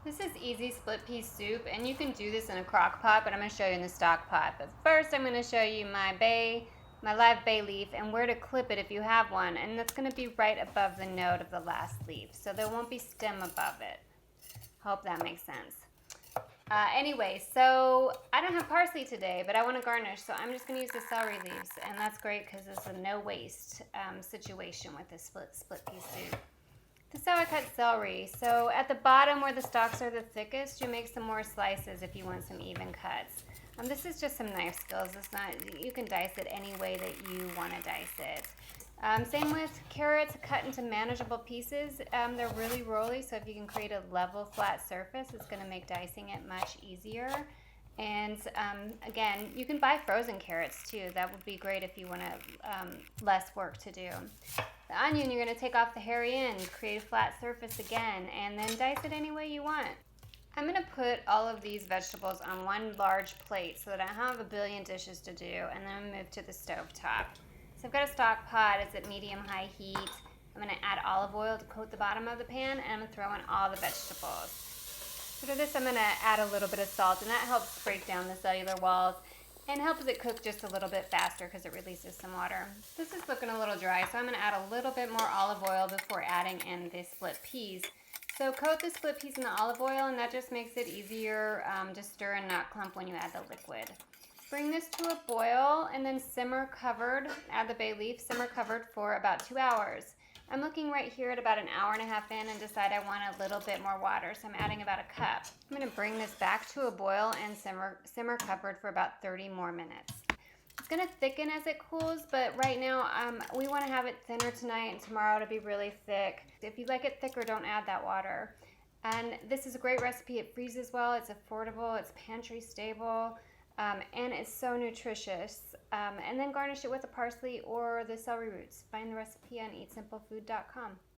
This is easy split pea soup, and you can do this in a crock pot, but I'm going to show you in the stock pot. But first I'm going to show you my live bay leaf, and where to clip it if you have one, and that's going to be right above the node of the last leaf, so there won't be stem above it. Hope that makes sense. Anyway, so I don't have parsley today, but I want to garnish, so I'm just going to use the celery leaves, and that's great because it's a no waste situation with this split pea soup. This is how I cut celery. So at the bottom where the stalks are the thickest, you make some more slices if you want some even cuts. This is just some knife skills. It's not, you can dice it any way that you want to dice it. Same with carrots, cut into manageable pieces. They're really rolly, so if you can create a level, flat surface, it's going to make dicing it much easier. And again, you can buy frozen carrots too. That would be great if you want less work to do. The onion, you're going to take off the hairy end, create a flat surface again, and then dice it any way you want. I'm going to put all of these vegetables on one large plate so that I have a billion dishes to do, and then move to the stove top. So I've got a stock pot. It's at medium-high heat. I'm going to add olive oil to coat the bottom of the pan, and I'm going to throw in all the vegetables. So to this, I'm going to add a little bit of salt, and that helps break down the cellular walls and helps it cook just a little bit faster because it releases some water. This is looking a little dry, so I'm going to add a little bit more olive oil before adding in the split peas. So coat the split peas in the olive oil, and that just makes it easier to stir and not clump when you add the liquid. Bring this to a boil and then simmer covered. Add the bay leaf, simmer covered for about 2 hours. I'm looking right here at about an hour and a half in and decide I want a little bit more water, so I'm adding about a cup. I'm going to bring this back to a boil and simmer covered for about 30 more minutes. It's going to thicken as it cools, but right now we want to have it thinner tonight, and tomorrow it'll be really thick. If you like it thicker, don't add that water. And this is a great recipe. It freezes well, it's affordable, it's pantry stable, and it's so nutritious. And then garnish it with the parsley or the celery roots. Find the recipe on eatsimplefood.com.